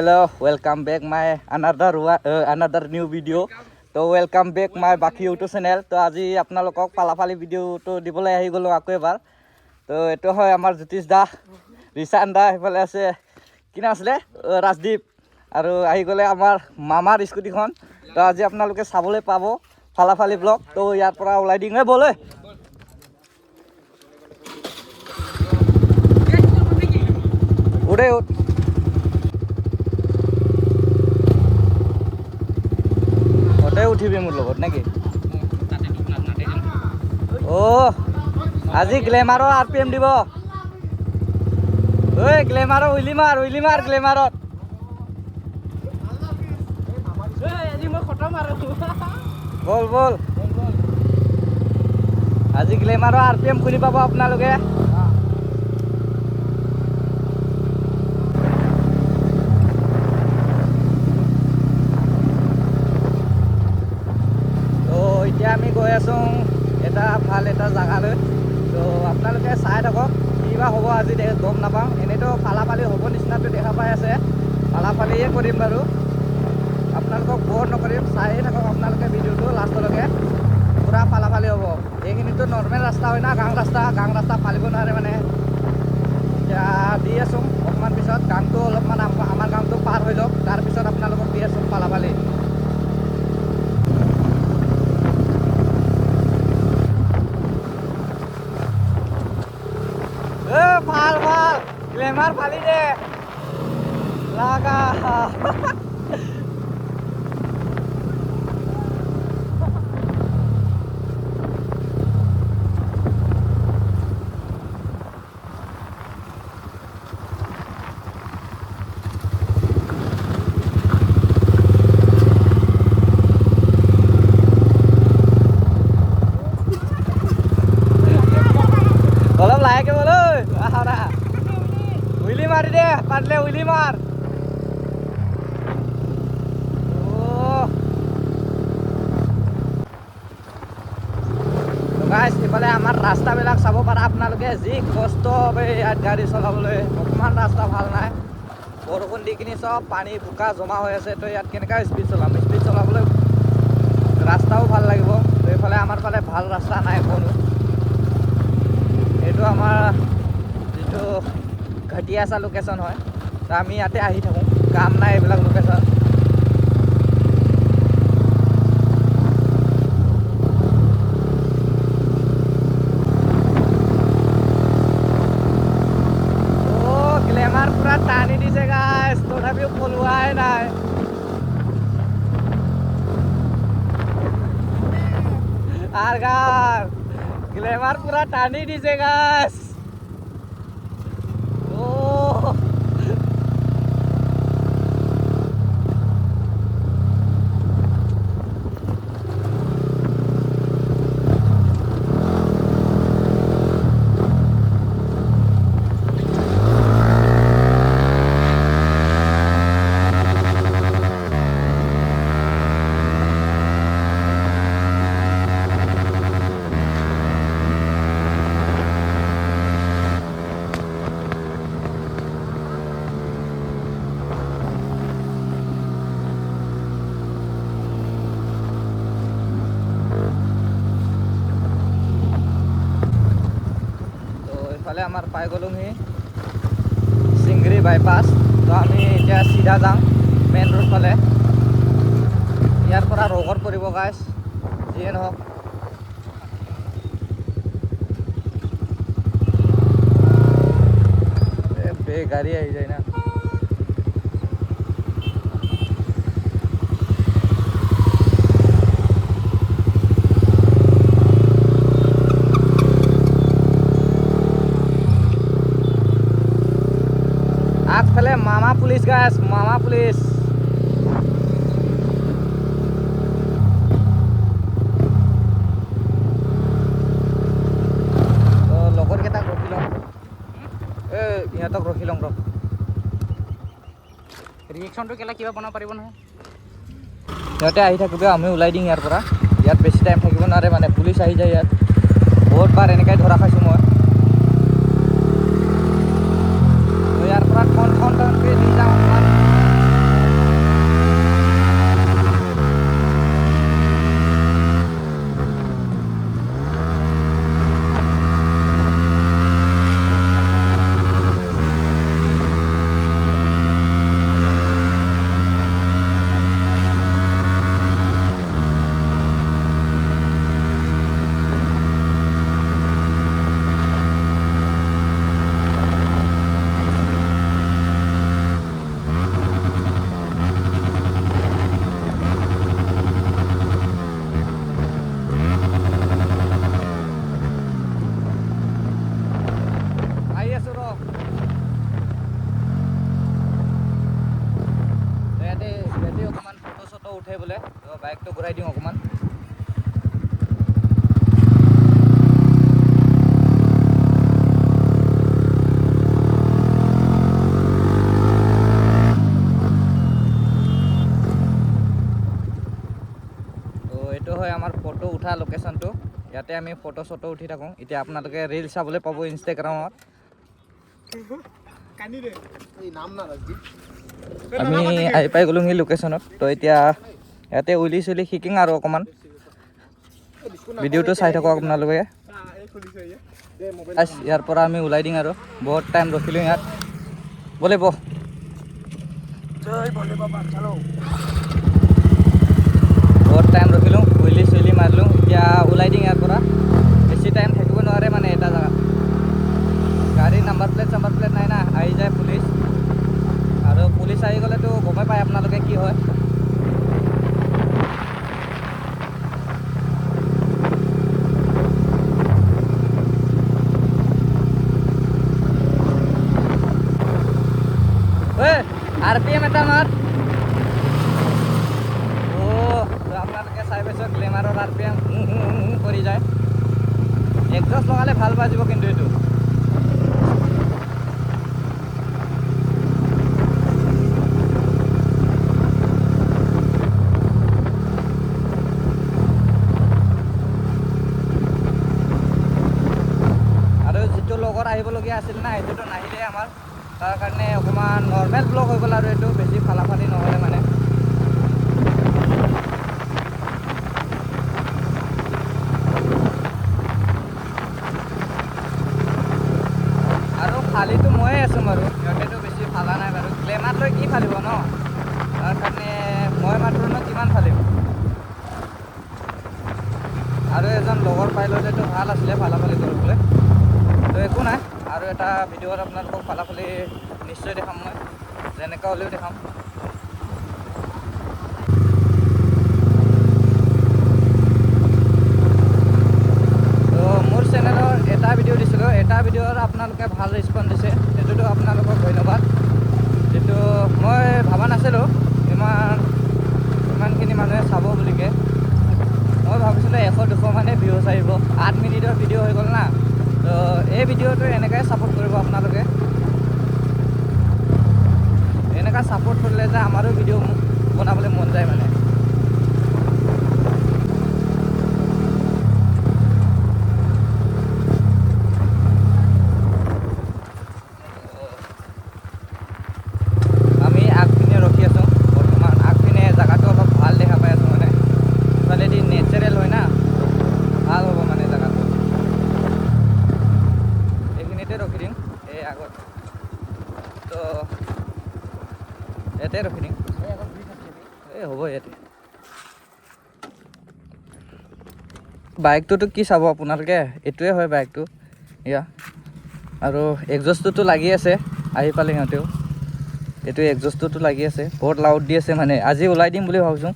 hello, welcome back my another new video. So welcome back my Baki YouTube channel. So আজি আপোনালোকক পালাফালি ভিডিওটো দিবলৈ আহি গলো আকৌ এবাৰ। তো এটো হয় আমাৰ জ্যোতিষ দা, ৰিচান দা, হেফালে আছে কিনা আছিলে ৰাজদীপ, আৰু আহি গলে আমাৰ মামাৰ স্কুটিখন। তো আজি আপোনালোকে চাবলৈ পাব পালাফালি ব্লগ। তো ইয়াৰ পৰা ওলাই দিং বলে। উড়ে উঠ উঠিবি মোৰ লগত নেকি? আজি গ্লেমাৰৰ RPM দিব। ঐ গ্লেমাৰৰ উইলি মাৰ গ্লেমাৰত। বল আজি গ্লেমাৰৰ RPM শুনি পাব আপোনালোকে। এতিয়া আমি গৈ আছোঁ এটা ভাল এটা জেগালৈ। তো আপোনালোকে চাই থাকক, কিবা হ'ব আজি গম নাপাওঁ। এনেইতো পালাপালি হ'ব নিচিনাটো দেখা পাই আছে, পালাপালিয়ে কৰিম বাৰু। আপোনালোকক বৰ নকৰিম, চাই থাকক আপোনালোকে ভিডিঅ'টো লাষ্টলৈকে। পূৰা পালাপালি হ'ব। এইখিনিতো নৰ্মেল ৰাস্তা হয় না, গাঁও ৰাস্তা ফালিব নোৱাৰে মানে। এতিয়া দি আছোঁ অকণমান পিছত, গাঁৱটো অলপমান আমাৰ গাঁৱটো পাৰ হৈ লওক, তাৰপিছত আপোনালোকক দি আছোঁ পালাপালি। ভাল গ্লেমাৰ ফালি দে লাগা। অলপ লাহেকে বল আহা, উইলি মাৰি দে পাৰিলে, উইলি মাৰ। এইফালে আমাৰ ৰাস্তাবিলাক চাব পাৰা আপোনালোকে, যি কষ্ট হবে ইয়াত গাড়ী চলাবলৈ। অকণমান ৰাস্তা ভাল নাই, বৰষুণ দি কিনি চব পানী বোকা জমা হৈ আছে। তো ইয়াত কেনেকৈ স্পীড চলাবলৈ ৰাস্তাও ভাল লাগিব। তো এইফালে আমাৰ ফালে ভাল ৰাস্তা নাই কোনো। এইটো আমাৰ যিটো ঘটিয়াছা লোকেশ্যন হয়, তো আমি ইয়াতে আহি থাকোঁ, কাম নাই এইবিলাক লোকেশ্যন। গ্লেমাৰ পুৰা টানি দিছে গাইছ, তথাপিও পলোৱাই নাই। গ্লেমাৰ পুৰা টানি দিছে গাইছ। আমাৰ পাই গ'লোহি চিংগৰি বাইপাছ। তো আমি এতিয়া চিধা যাওঁ মেইন ৰোড ফালে। ইয়াৰ পৰা ৰগৰ পৰিব গাইছ, যিয়ে নহওক। গাড়ী আহি যায় না। আগফালে মামা পুলিচ গাইছ, মামা পুলিচ। তো লগৰকেইটাক ৰখি লওঁ, ইহঁতক ৰখি লওঁ। ৰিয়েকশ্যনটো কেলা কিবা বনাব পাৰিব নহয়। সিহঁতে আহি থাকিব, আমি ওলাই দিম ইয়াৰ পৰা। ইয়াত বেছি টাইম থাকিব নোৱাৰে মানে, পুলিচ আহি যায় ইয়াত। বহুতবাৰ এনেকৈ ধৰা খাইছোঁ মই। ইয়াৰ পৰা ঠন ঠন ঠনকৈ দি যাওঁ অকণমান। তো বাইকটো ঘূৰাই দিওঁ অকণমান। তো এইটো হয় আমাৰ ফটো উঠা লোকেশ্যনটো। ইয়াতে আমি ফটো চটো উঠি থাকোঁ। এতিয়া আপোনালোকে ৰিল চাবলৈ পাব ইনষ্টাগ্ৰামত। আমি আহি পাই গ'লো সেই লোকেশ্যনত। তো এতিয়া ইয়াতে উলি চুলি শিকিম আৰু অকণমান। ভিডিঅ'টো চাই থাকক আপোনালোকে। ইয়াৰ পৰা আমি ওলাই দিম আৰু বহুত টাইম ৰখিলোঁ ইয়াত। বলে বহ বহুত টাইম ৰখিলোঁ, উইলি চুইলি মাৰিলোঁ। এতিয়া ওলাই দিম ইয়াৰ পৰা। বেছি টাইম থাকিব নোৱাৰে মানে এটা জেগাত। গাড়ীৰ নাম্বাৰ প্লেট নাই না, আহি যায় পুলিচ। আৰু পুলিচ আহি গ'লেতো গমেই পায় আপোনালোকে কি হয়। RPM এটা মাত। আপোনালোকে চাই পাইছে গ্লেমাৰৰ RPM কৰি যায়। এক্সজষ্ট লগালে ভাল বাজিব কিন্তু এইটো। আৰু যিটো লগত আহিবলগীয়া আছিল না, সেইটোতো নাহিলে আমাৰ। তাৰ কাৰণে অকণমান নৰ্মেল ব্লগ হৈ গ'ল আৰু এইটো বেছি ফালাফালি নহ'লে মানে। আৰু ফালিটো ময়ে আছোঁ বাৰু, সিহঁতেতো বেছি ফালা নাই বাৰু। গ্লেমাৰ লৈ কি ফালিব ন, তাৰ কাৰণে মই মাত্ৰনো কিমান ফালিম। আৰু এজন লগৰ পাই ল'লেতো ভাল আছিলে ফালাফালি কৰিবলৈ। তো একো নাই, আৰু এটা ভিডিঅ'ত আপোনালোকক ফালাফালি নিশ্চয় দেখাম মই, যেনেকৈ হ'লেও দেখাম। তো মোৰ চেনেলৰ এটা ভিডিঅ' দিছিলোঁ, এটা ভিডিঅ'ত আপোনালোকে ভাল ৰেচপঞ্চ দিছে, সেইটোতো আপোনালোকক ধন্যবাদ। যিটো মই ভবা নাছিলোঁ ইমানখিনি মানুহে চাব বুলিকৈ। মই ভাবিছিলোঁ 100-200 মানে ভিউজ আহিব। 8 মিনিটৰ ভিডিঅ' হৈ গ'ল না। তো এই ভিডিঅ'টো এনেকৈ ছাপোৰ্ট কৰিব আপোনালোকে। এনেকুৱা ছাপোৰ্ট কৰিলে যে আমাৰো ভিডিঅ' বনাবলৈ মন যায় মানে। আমি আগপিনে ৰখি আছোঁ বৰ্তমান। আগপিনে জেগাটো অলপ ভাল দেখা পাই আছোঁ মানে। ইফালেদি নেচাৰেল হয় না, ভাল হ'ব মানে জেগাটো। এইখিনিতে ৰখি দিম, এই আগত। তো ইয়াতে ৰখি দিম। এই হ'ব ইয়াতে। বাইকটোতো কি চাব আপোনালোকে, এইটোৱে হয় বাইকটো এয়া। আৰু এক্সজষ্টটোতো লাগি আছে, আহি পালে সিহঁতেও। এইটো এক্সজষ্টটোতো লাগি আছে, বহুত লাউড দি আছে মানে। আজি ওলাই দিম বুলি ভাবিছোঁ।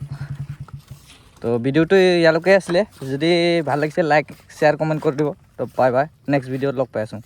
তো ভিডিঅ'টো ইয়ালৈকে আছিলে। যদি ভাল লাগিছে লাইক শ্বেয়াৰ কমেণ্ট কৰি দিব। তো বাই বাই, নেক্সট ভিডিঅ'ত লগ পাই আছোঁ।